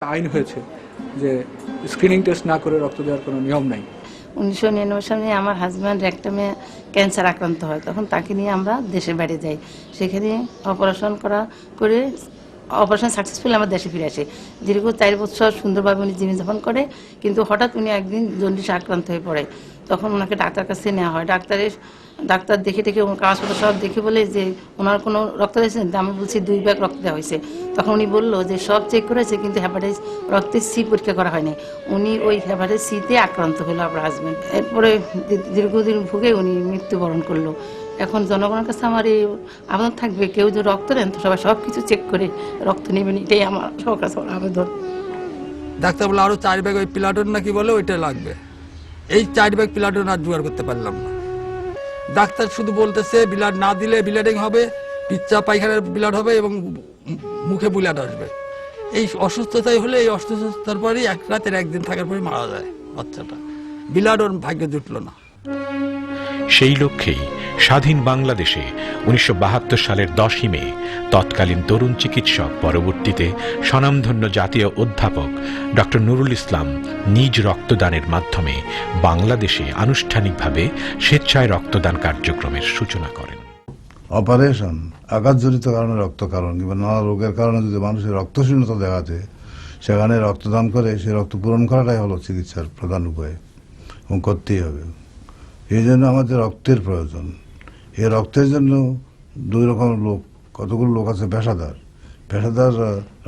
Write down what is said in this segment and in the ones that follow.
আইন হয়েছে যে স্ক্রিনিং টেস্ট না করে রক্ত দেওয়ার কোনো নিয়ম নাই। 1999 সালে আমার হাজব্যান্ড একটা মেয়ে ক্যান্সার আক্রান্ত হয়, তখন তাকে নিয়ে আমরা দেশের বাইরে যাই। সেখানে অপারেশন সাকসেসফুল আমার দেশে ফিরে আসে। দীর্ঘ 4 বছর সুন্দরভাবে উনি জীবনযাপন করে, কিন্তু হঠাৎ উনি একদিন জন্ডিসে আক্রান্ত হয়ে পড়ে। তখন ওনাকে ডাক্তার কাছে নেওয়া হয়। ডাক্তার দেখে ওনার কাগজপত্র সব দেখে বলে যে ওনার কোনো রক্ত দিয়েছেন। আমি বলছি 2 ব্যাগ রক্ত দেওয়া হয়েছে। তখন উনি বললো যে সব চেক করেছে, কিন্তু হেপাটাইটিস রক্তের সি পরীক্ষা করা হয়নি। উনি ওই হেপাটাইটিস সিতে আক্রান্ত হলো আপনার হাজব্যান্ড। এরপরে দীর্ঘদিন ভুগে উনি মৃত্যুবরণ করলো। এখন জনগণের কাছে আমার এই আবেদন থাকবে, কেউ যদি রক্ত নেন তো সবাই সব কিছু চেক করে রক্ত নেবেন, এটাই আমার সবার কাছে আবেদন। ডাক্তার বলে আরো 4 ব্যাগ ওই প্লাটন নাকি বলে ওইটা লাগবে। এই 4 ব্যাগ প্লাটন আর জোগাড় করতে পারলাম না। ডাক্তার শুধু বলতেছে ব্লাড না দিলে ব্লিডিং হবে, পিচ্চা পায়খানার ব্লাড হবে এবং মুখে ব্লাড আসবে। এই অসুস্থতাই হলে এই অসুস্থতার পরেই এক রাতের একদিন থাকার পরে মারা যায় বাচ্চাটা। ব্লাড ওর ভাগ্যে জুটল না। সেই লক্ষ্যেই স্বাধীন বাংলাদেশে 1972 সালের 10ই মে তৎকালীন তরুণ চিকিৎসক, পরবর্তীতে স্বনামধন্য জাতীয় অধ্যাপক ডক্টর নুরুল ইসলাম নিজ রক্তদানের মাধ্যমে বাংলাদেশে আনুষ্ঠানিকভাবে স্বেচ্ছায় রক্তদান কার্যক্রমের সূচনা করেন। অপারেশন, আঘাতজনিত কারণে রক্তক্ষরণ কিংবা নানা রোগের কারণে যদি মানুষের রক্তশূন্যতা দেখাতে, সেখানে রক্তদান করে সে রক্ত পূরণ করাটাই হলো চিকিৎসার প্রধান উপায় এবং করতেই হবে। এই জন্য আমাদের রক্তের প্রয়োজন। এই রক্তের জন্য 2 রকম লোক, কতগুলো লোক আছে পেশাদার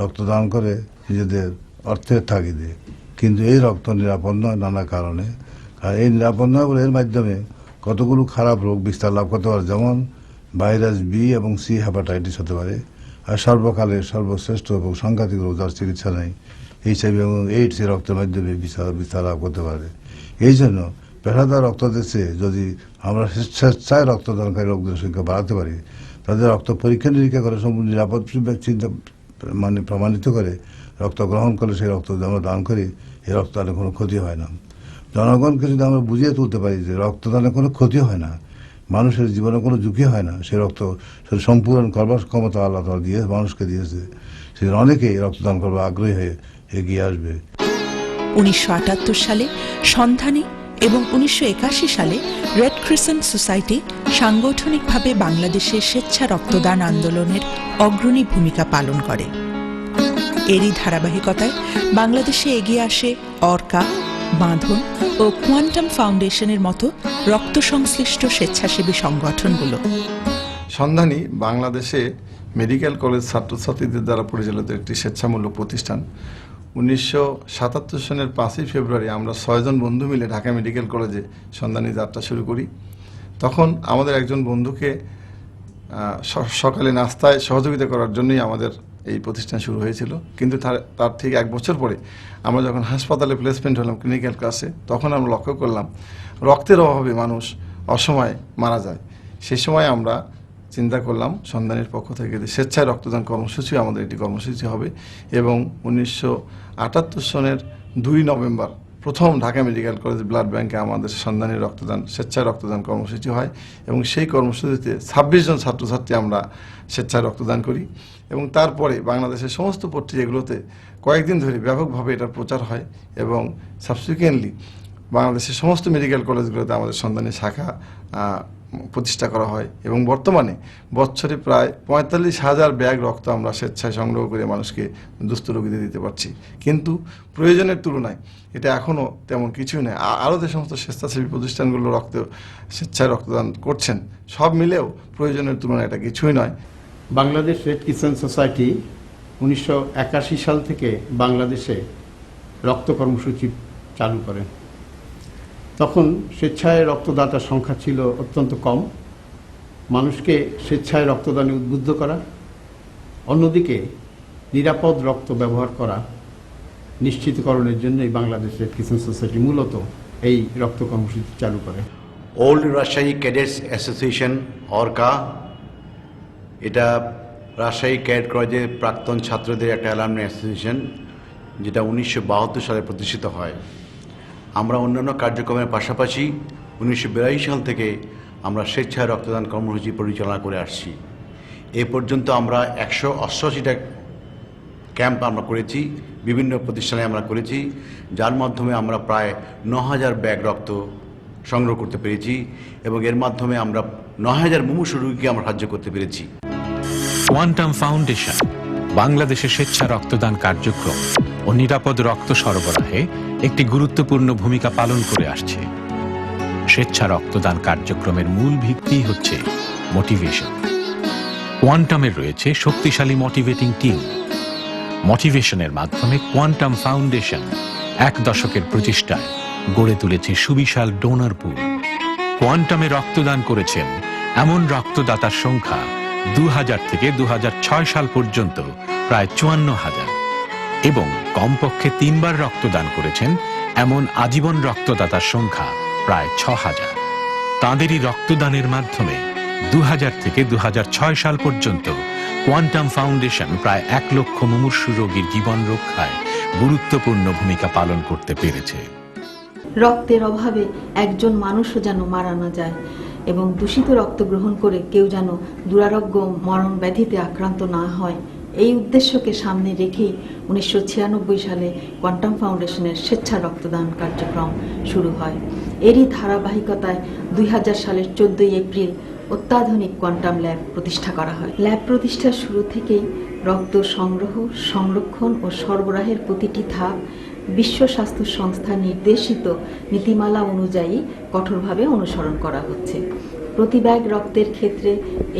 রক্তদান করে নিজেদের অর্থের তাগিদে, কিন্তু এই রক্ত নিরাপদ নয় নানা কারণে। আর এই নিরাপদ নয় বলে এর মাধ্যমে কতগুলো খারাপ রোগ বিস্তার লাভ করতে পারে, যেমন ভাইরাস বি এবং সি হেপাটাইটিস হতে পারে। আর সর্বকালের সর্বশ্রেষ্ঠ এবং সাংঘাতিক রোগ যার চিকিৎসা নেই, এইচআইভি এবং এইডস এই রক্তের মাধ্যমে বিস্তার লাভ করতে পারে। এই জন্য পেশাদার রক্ত দেশে যদি আমরা স্বেচ্ছায় রক্তদানকারী লোকদের সংখ্যা বাড়াতে পারি, তাদের রক্ত পরীক্ষা নিরীক্ষা করে সম্পূর্ণ নিরাপদ চিন্তা প্রমাণিত করে রক্ত গ্রহণ করে সেই রক্ত যদি আমরা দান করি, এই রক্তদানের কোনো ক্ষতি হয় না। জনগণকে যদি আমরা বুঝিয়ে তুলতে পারি যে রক্তদানের কোনো ক্ষতি হয় না, মানুষের জীবনে কোনো ঝুঁকি হয় না, সেই রক্ত সম্পূরণ করবার ক্ষমতা আল্লাহ তাআলা দিয়ে মানুষকে দিয়েছে, সেদিন অনেকেই রক্তদান করবার আগ্রহী হয়ে এগিয়ে আসবে। 1978 সালে সন্ধানী এবং 1981 সালে রেড ক্রিসেন্ট সোসাইটি সাংগঠনিকভাবে বাংলাদেশে স্বেচ্ছা রক্তদান আন্দোলনের অগ্রণী ভূমিকা পালন করে। এরই ধারাবাহিকতায় বাংলাদেশে এগিয়ে আসে অর্কা, বাঁধন ও কোয়ান্টাম ফাউন্ডেশনের মতো রক্ত সংশ্লিষ্ট স্বেচ্ছাসেবী সংগঠনগুলো। সন্ধানী বাংলাদেশে মেডিকেল কলেজ ছাত্রছাত্রীদের দ্বারা পরিচালিত একটি স্বেচ্ছামূলক প্রতিষ্ঠান। 1977 সনের 5ই ফেব্রুয়ারি আমরা 6 জন বন্ধু মিলে ঢাকা মেডিকেল কলেজে সন্ধানী যাত্রা শুরু করি। তখন আমাদের একজন বন্ধুকে সকালে নাস্তায় সহযোগিতা করার জন্যই আমাদের এই প্রতিষ্ঠান শুরু হয়েছিল। কিন্তু তার ঠিক 1 বছর পরে আমরা যখন হাসপাতালে প্লেসমেন্ট হলাম ক্লিনিক্যাল ক্লাসে, তখন আমরা লক্ষ্য করলাম রক্তের অভাবে মানুষ অসময়ে মারা যায়। সেই সময় আমরা চিন্তা করলাম সন্ধানের পক্ষ থেকে যে স্বেচ্ছায় রক্তদান কর্মসূচি আমাদের একটি কর্মসূচি হবে, এবং 1978 সনের 2 নভেম্বর প্রথম ঢাকা মেডিকেল কলেজ ব্লাড ব্যাংকে আমাদের সন্ধানের স্বেচ্ছায় রক্তদান কর্মসূচি হয়, এবং সেই কর্মসূচিতে 26 জন ছাত্রছাত্রী আমরা স্বেচ্ছায় রক্তদান করি। এবং তারপরে বাংলাদেশের সমস্ত পত্রিকাগুলোতে কয়েকদিন ধরে ব্যাপকভাবে এটার প্রচার হয়, এবং সাবসিকুয়েন্টলি বাংলাদেশের সমস্ত মেডিকেল কলেজগুলোতে আমাদের সন্ধানী শাখা প্রতিষ্ঠা করা হয়, এবং বর্তমানে বছরে প্রায় 45,000 ব্যাগ রক্ত আমরা স্বেচ্ছায় সংগ্রহ করে মানুষকে দুস্থ রোগীদের দিতে পারছি। কিন্তু প্রয়োজনের তুলনায় এটা এখনও তেমন কিছুই নয়। আরও যে সমস্ত স্বেচ্ছাসেবী প্রতিষ্ঠানগুলো স্বেচ্ছায় রক্তদান করছেন, সব মিলেও প্রয়োজনের তুলনায় এটা কিছুই নয়। বাংলাদেশ রেড ক্রিসেন্ট সোসাইটি 1981 সাল থেকে বাংলাদেশে রক্ত কর্মসূচি চালু করেন। তখন স্বেচ্ছায় রক্তদাতার সংখ্যা ছিল অত্যন্ত কম। মানুষকে স্বেচ্ছায় রক্তদানে উদ্বুদ্ধ করা, অন্যদিকে নিরাপদ রক্ত ব্যবহার করা নিশ্চিতকরণের জন্যই বাংলাদেশ রেড ক্রিসেন্ট সোসাইটি মূলত এই রক্ত কর্মসূচি চালু করে। Old Rajshahi cadets association Orca, এটা রাজশাহী ক্যাডেট কলেজের প্রাক্তন ছাত্রদের একটা অ্যালামনি অ্যাসোসিয়েশন, যেটা 1972 সালে প্রতিষ্ঠিত হয়। আমরা অন্যান্য কার্যক্রমের পাশাপাশি 1982 সাল থেকে আমরা স্বেচ্ছায় রক্তদান কর্মসূচি পরিচালনা করে আসছি। এ পর্যন্ত আমরা 188টা ক্যাম্প আমরা করেছি, বিভিন্ন প্রতিষ্ঠানে আমরা করেছি, যার মাধ্যমে আমরা প্রায় ৯,০০০ ব্যাগ রক্ত সংগ্রহ করতে পেরেছি এবং এর মাধ্যমে আমরা ৯,০০০ মুমূর্ষু রোগীকে আমরা সাহায্য করতে পেরেছি। কোয়ান্টাম ফাউন্ডেশন বাংলাদেশের স্বেচ্ছা রক্তদান কার্যক্রম ও নিরাপদ রক্ত সরবরাহে একটি গুরুত্বপূর্ণ ভূমিকা পালন করে আসছে। স্বেচ্ছা রক্তদান কার্যক্রমের মূল ভিত্তি হচ্ছে মোটিভেশন। কোয়ান্টামের রয়েছে শক্তিশালী মোটিভেটিং টিম। মোটিভেশনের মাধ্যমে কোয়ান্টাম ফাউন্ডেশন ১ দশকের প্রচেষ্টায় গড়ে তুলেছে সুবিশাল ডোনার পুল। কোয়ান্টামে রক্তদান করেছেন এমন রক্তদাতার সংখ্যা ২০০০ থেকে ২০০৬ সাল পর্যন্ত প্রায় ৫৪,০০০ এবং কমপক্ষে ৩ বার রক্তদান করেছেন এমন আজীবন রক্তদাতার সংখ্যা প্রায় ৬,০০০। তাঁদেরই রক্তদানের মাধ্যমে ২০০০ থেকে ২০০৬ সাল পর্যন্ত কোয়ান্টাম ফাউন্ডেশন প্রায় ১ লক্ষ মুমূর্ষু রোগীর জীবন রক্ষায় গুরুত্বপূর্ণ ভূমিকা পালন করতে পেরেছে। রক্তের অভাবে একজন মানুষও যেন মারা না যায় এবং দূষিত রক্ত গ্রহণ করে কেউ যেন দুরারোগ্য মরণ ব্যাধিতে আক্রান্ত না হয়, এই উদ্দেশ্যকে সামনে রেখেই ১৯৯৬ সালে কোয়ান্টাম ফাউন্ডেশনের স্বেচ্ছা রক্তদান কার্যক্রম শুরু হয়। এরই ধারাবাহিকতায় ২০০০ সালের ১৪ এপ্রিল অত্যাধুনিক কোয়ান্টাম ল্যাব প্রতিষ্ঠা করা হয়। ল্যাব প্রতিষ্ঠার শুরু থেকেই রক্ত সংগ্রহ, সংরক্ষণ ও সরবরাহের প্রতিটি ধাপ বিশ্ব স্বাস্থ্য সংস্থা নির্দেশিত নীতিমালা অনুযায়ী কঠোরভাবে অনুসরণ করা হচ্ছে। প্রতি ব্যাগ রক্তের ক্ষেত্রে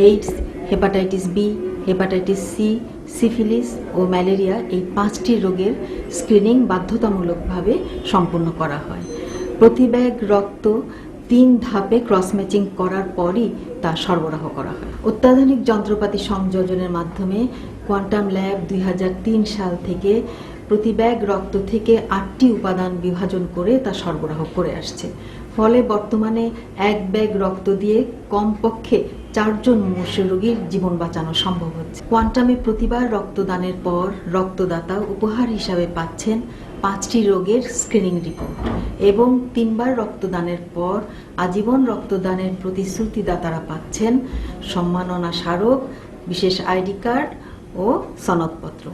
AIDS, hepatitis B, hepatitis C, syphilis ও ম্যালেরিয়া এই ৫টি রোগের স্ক্রিনিং বাধ্যতামূলকভাবে সম্পন্ন করা হয়। প্রতি ব্যাগ রক্ত ৩ ধাপে ক্রস ম্যাচিং করার পরই তা সরবরাহ করা হয়। অত্যাধুনিক যন্ত্রপাতি সংযোজনের মাধ্যমে কোয়ান্টাম ল্যাব ২০০৩ সাল থেকে প্রতি ব্যাগ রক্ত থেকে ৮টি উপাদান বিভাজন করে তা সরবরাহ করে আসছে। ফলে বর্তমানে ১ ব্যাগ রক্ত দিয়ে কমপক্ষে ৪ জন মুমূর্ষু রোগীর জীবন বাঁচানো সম্ভব হচ্ছে। কোয়ান্টামে প্রতিবার রক্তদানের পর রক্তদাতা উপহার হিসাবে পাচ্ছেন ৫টি রোগের স্ক্রিনিং রিপোর্ট এবং ৩ বার রক্তদানের পর আজীবন রক্তদানের প্রতিশ্রুতিদাতারা পাচ্ছেন সম্মাননা স্মারক, বিশেষ আইডি কার্ড ও সনদপত্র।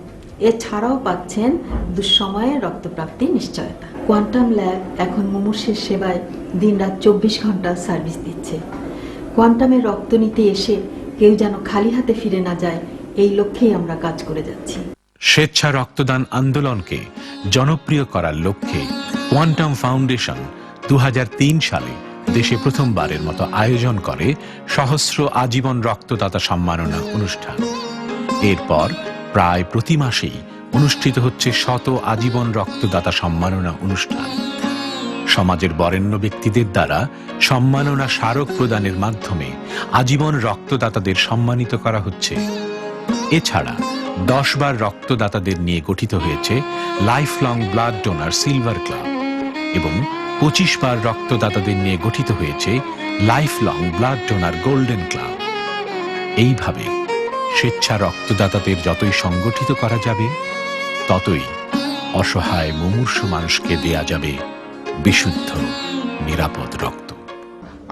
এছাড়াও পাচ্ছেন দুঃসময়ে রক্তপ্রাপ্তি নিশ্চয়তা। কোয়ান্টাম ল্যাব এখন মুমূর্ষের সেবায় দিনরাত ২৪ ঘন্টা সার্ভিস দিচ্ছে। কোয়ান্টামে রক্ত নিতে এসে কেউ যেন খালি হাতে ফিরে না যায়, এই লক্ষ্যেই আমরা কাজ করে যাচ্ছি। স্বেচ্ছা রক্তদান আন্দোলনকে জনপ্রিয় করার লক্ষ্যে কোয়ান্টাম ফাউন্ডেশন ২০০৩ সালে দেশে প্রথমবারের মতো আয়োজন করে সহস্র আজীবন রক্তদাতা সম্মাননা অনুষ্ঠান। এরপর প্রায় প্রতি মাসেই অনুষ্ঠিত হচ্ছে শত আজীবন রক্তদাতা সম্মাননা অনুষ্ঠান। সমাজের বরেণ্য ব্যক্তিদের দ্বারা সম্মাননা স্মারক প্রদানের মাধ্যমে আজীবন রক্তদাতাদের সম্মানিত করা হচ্ছে। এছাড়া ১০ বার রক্তদাতাদের নিয়ে গঠিত হয়েছে life long blood donor silver club এবং ২৫ বার রক্তদাতাদের নিয়ে গঠিত হয়েছে life long blood donor golden club. এইভাবে স্বেচ্ছা রক্তদাতাদের যতই সংগঠিত করা যাবে, ততই অসহায় মুমূর্ষু মানুষকে দেয়া যাবে বিশুদ্ধ নিরাপদ রক্ত।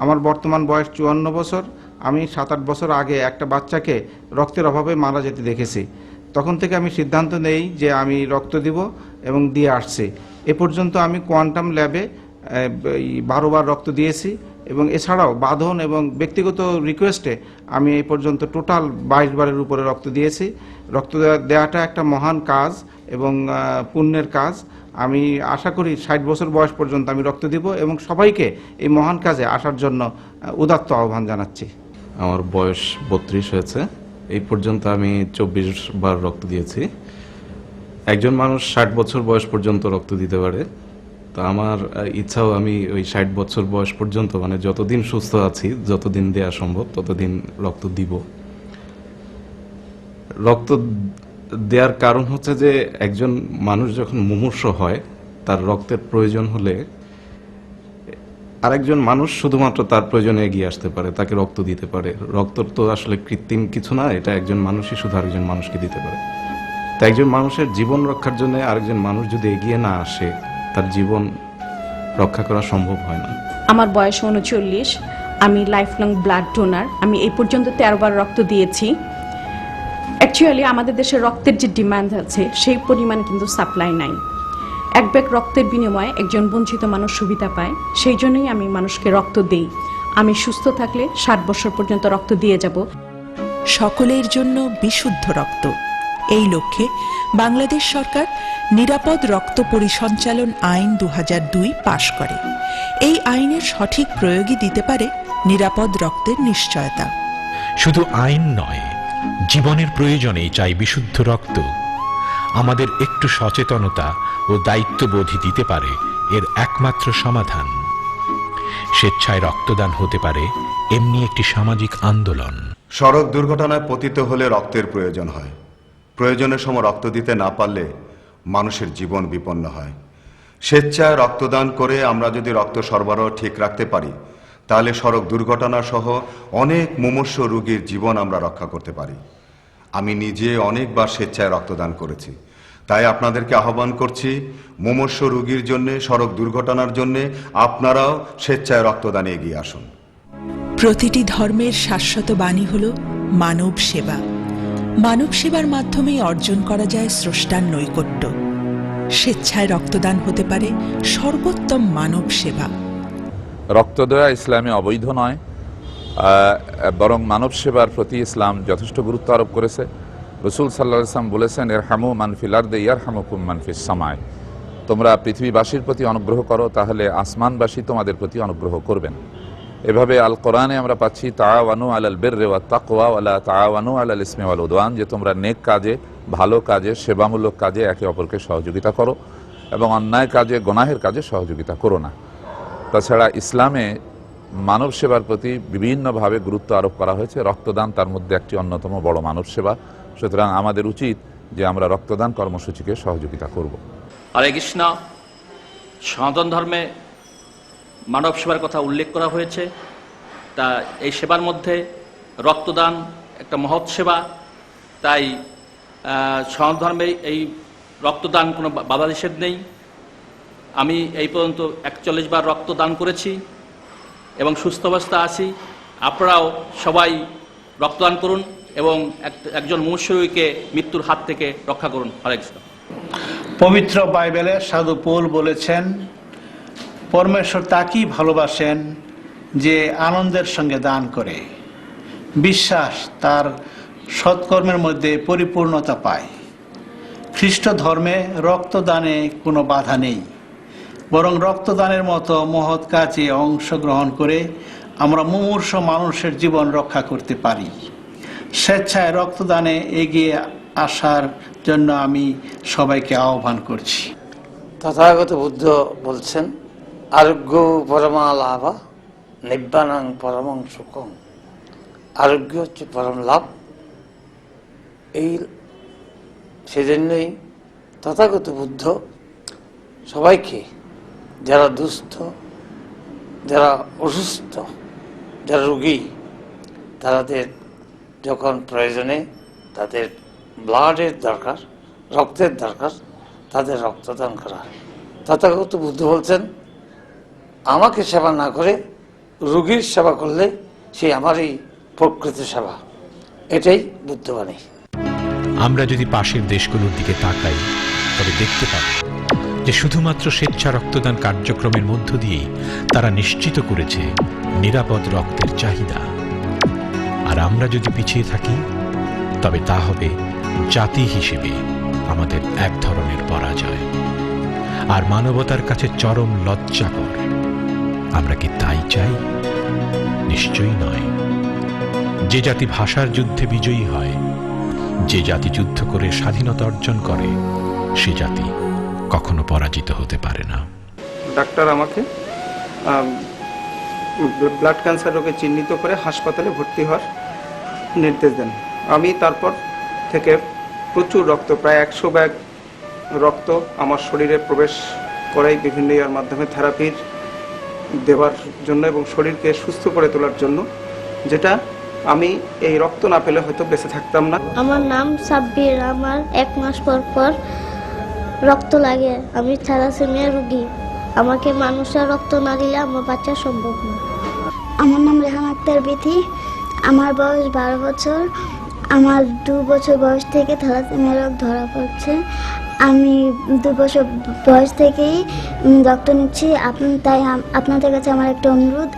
আমার বর্তমান বয়স ৫৪ বছর। আমি ৭-৮ বছর আগে একটা বাচ্চাকে রক্তের অভাবে মারা যেতে দেখেছি। তখন থেকে আমি সিদ্ধান্ত নেই যে আমি রক্ত দিব এবং দিয়ে আসছি। এ পর্যন্ত আমি কোয়ান্টাম ল্যাবে ১২ বার রক্ত দিয়েছি এবং এছাড়াও বাঁধন এবং ব্যক্তিগত রিকোয়েস্টে আমি এই পর্যন্ত টোটাল ২২ বারের উপরে রক্ত দিয়েছি। রক্ত দেওয়াটা একটা মহান কাজ এবং পুণ্যের কাজ। আমি আশা করি ৬০ বছর বয়স পর্যন্ত আমি রক্ত দিব এবং সবাইকে এই মহান কাজে আসার জন্য উদাত্ত আহ্বান জানাচ্ছি। আমার বয়স ৩২ হয়েছে। এই পর্যন্ত আমি ২৪ বার রক্ত দিয়েছি। একজন মানুষ ৬০ বছর বয়স পর্যন্ত রক্ত দিতে পারে, তো আমার ইচ্ছাও আমি ওই ৬০ বছর বয়স পর্যন্ত, মানে যতদিন সুস্থ আছি, যতদিন দেয়া সম্ভব ততদিন রক্ত দিব। রক্ত দেওয়ার কারণ হচ্ছে যে একজন মানুষ যখন মুমূর্ষু হয়, তার রক্তের প্রয়োজন হলে আরেকজন মানুষ শুধুমাত্র তার প্রয়োজনে এগিয়ে আসতে পারে, তাকে রক্ত দিতে পারে। রক্ত তো আসলে কৃত্রিম কিছু না, এটা একজন মানুষই শুধু আরেকজন মানুষকে দিতে পারে। তো একজন মানুষের জীবন রক্ষার জন্য আরেকজন মানুষ যদি এগিয়ে না আসে, তার জীবন রক্ষা করা সম্ভব হয় না। আমার বয়স ৩৯। আমি লাইফ লং ব্লাড ডোনার। আমি এই পর্যন্ত ১৩ বার রক্ত দিয়েছি। অ্যাকচুয়ালি আমাদের দেশে রক্তের যে ডিমান্ড আছে সেই পরিমাণ কিন্তু সাপ্লাই নাই। এক ব্যাগ রক্তের বিনিময়ে একজন বঞ্চিত মানুষ সুবিধা পায়, সেই জন্যই আমি মানুষকে রক্ত দেই। আমি সুস্থ থাকলে 60 বছর পর্যন্ত রক্ত দিয়ে যাব। সকলের জন্য বিশুদ্ধ রক্ত, এই লক্ষ্যে বাংলাদেশ সরকার নিরাপদ রক্ত পরিসঞ্চালন আইন 2002 পাশ করে। এই আইনের সঠিক প্রয়োগই দিতে পারে নিরাপদ রক্তের নিশ্চয়তা। শুধু আইন নয়, জীবনের প্রয়োজনেই চাই বিশুদ্ধ রক্ত। আমাদের একটু সচেতনতা ও দায়িত্ববোধই দিতে পারে এর একমাত্র সমাধান। স্বেচ্ছায় রক্তদান হতে পারে এমনি একটি সামাজিক আন্দোলন। সড়ক দুর্ঘটনায় পতিত হলে রক্তের প্রয়োজন হয়। প্রয়োজনের সময় রক্ত দিতে না পারলে মানুষের জীবন বিপন্ন হয়। স্বেচ্ছায় রক্তদান করে আমরা যদি রক্ত সরবরাহ ঠিক রাখতে পারি, তাহলে সড়ক দুর্ঘটনা সহ অনেক মুমূর্ষ রোগীর জীবন আমরা রক্ষা করতে পারি। আমি নিজে অনেকবার স্বেচ্ছায় রক্তদান করেছি, তাই আপনাদেরকে আহ্বান করছি, মুমূর্ষ রোগীর জন্য, সড়ক দুর্ঘটনার জন্য আপনারাও স্বেচ্ছায় রক্তদানে এগিয়ে আসুন। প্রতিটি ধর্মের শাশ্বত বাণী হল মানব সেবা। মানব সেবার মাধ্যমেই অর্জন করা যায় স্রষ্টার নৈকট্য। স্বেচ্ছায় রক্তদান হতে পারে সর্বোত্তম মানব সেবা। রক্ত দেওয়া ইসলামে অবৈধ নয়, বরং মানব সেবার প্রতি ইসলাম যথেষ্ট গুরুত্ব আরোপ করেছে। রসুল সাল্লাল্লাহু আলাইহি ওয়াসাল্লাম বলেছেন, ইরহামু মান ফিল আরদি ইয়ারহামুকুম মান ফিস সামায়। তোমরা পৃথিবীবাসীর প্রতি অনুগ্রহ করো, তাহলে আসমানবাসী তোমাদের প্রতি অনুগ্রহ করবেন। এভাবে আল কোরআনে আমরা পাচ্ছি তাআওয়ানু আলাল বিররি ওয়াত তাকওয়া ওয়ালা তাআওয়ানু আলাল ইসমি ওয়াল উদওয়ান, যে তোমরা নেক কাজে, ভালো কাজে, সেবামূলক কাজে একে অপরকে সহযোগিতা করো এবং অন্যায় কাজে, গুনাহের কাজে সহযোগিতা করো না। তাছাড়া ইসলামে মানব সেবার প্রতি বিভিন্নভাবে গুরুত্ব আরোপ করা হয়েছে। রক্তদান তার মধ্যে একটি অন্যতম বড় মানব সেবা। সুতরাং আমাদের উচিত যে আমরা রক্তদান কর্মসূচিকে সহযোগিতা করব। হরে কৃষ্ণ। সনাতন ধর্মে মানব সেবার কথা উল্লেখ করা হয়েছে। তা এই সেবার মধ্যে রক্তদান একটা মহৎ সেবা। তাই সনাতন ধর্মে এই রক্তদান কোনো বাধা নিষেধ নেই। আমি এই পর্যন্ত 41 বার রক্তদান করেছি এবং সুস্থ অবস্থা আছি। আপনারাও সবাই রক্তদান করুন এবং একজন মুমূর্ষুকে মৃত্যুর হাত থেকে রক্ষা করুন। হরে কৃষ্ণ। পবিত্র বাইবেলে সাধু পৌল বলেছেন, পরমেশ্বর তাকেই ভালোবাসেন যে আনন্দের সঙ্গে দান করে। বিশ্বাস তার সৎকর্মের মধ্যে পরিপূর্ণতা পায়। খ্রিস্ট ধর্মে রক্তদানে কোনো বাধা নেই, বরং রক্তদানের মতো মহৎ কাজে অংশগ্রহণ করে আমরা মুমূর্ষ মানুষের জীবন রক্ষা করতে পারি। স্বেচ্ছায় রক্তদানে এগিয়ে আসার জন্য আমি সবাইকে আহ্বান করছি। তথাগত বুদ্ধ বলছেন, আরোগ্য পরমা লাভা নিব্বানাং পরমং সুখম। আরোগ্য হচ্ছে পরম লাভ। এই সেজন্যই তথাগত বুদ্ধ সবাইকে, যারা দুস্থ, যারা অসুস্থ, যারা রোগী, তাদের যখন প্রয়োজনে তাদের ব্লাডের দরকার, রক্তের দরকার, তাদের রক্তদান করা। তথাগত বুদ্ধ বলছেন, আমাকে সেবা না করে রোগীর সেবা করলে সে আমারই প্রকৃত সেবা। এটাই বুদ্ধবাণী। আমরা যদি পাশের দেশগুলোর দিকে তাকাই, তবে দেখতে পাব যে শুধুমাত্র স্বেচ্ছা রক্তদান কার্যক্রমের মধ্য দিয়েই তারা নিশ্চিত করেছে নিরাপদ রক্তের চাহিদা। আর আমরা যদি পিছিয়ে থাকি, তবে তা হবে জাতি হিসেবে আমাদের এক ধরনের পরাজয় আর মানবতার কাছে চরম লজ্জাকর। আমরা কি তাই চাই? নিশ্চয়ই নয়। যে জাতি ভাষার যুদ্ধে বিজয়ী হয়, যে জাতি যুদ্ধ করে স্বাধীনতা অর্জন করে, সে জাতি কখনো পরাজিত হতে পারে না। ডাক্তার আমাকে ব্লাড ক্যান্সার রোগে চিহ্নিত করে হাসপাতালে ভর্তি হওয়ার নির্দেশ দেন। আমি তারপর থেকে প্রচুর রক্ত, প্রায় 100 ব্যাগ রক্ত আমার শরীরে প্রবেশ করাই বিভিন্ন ইয়ার মাধ্যমে থেরাপির দেওয়ার জন্য এবং শরীরকে সুস্থ করে তোলার জন্য, যেটা আমি এই রক্ত না পেলে হয়তো বেঁচে থাকতাম না। আমার নাম সাব্বির। আমার 1 মাস পর পর রক্ত লাগে। আমি থ্যালাসেমিয়া রোগী। আমাকে মানুষের রক্ত না দিলে আমার বাচ্চা সম্ভব না। আমার নাম রেহান আক্তার বিথি। আমার বয়স 12 বছর। আমার 2 বছর বয়স থেকে থ্যালাসেমিয়া রোগ ধরা পড়ছে। আমি 2 বছর বয়স থেকেই রক্ত নিচ্ছি। তাই আপনাদের কাছে আমার একটা অনুরোধ,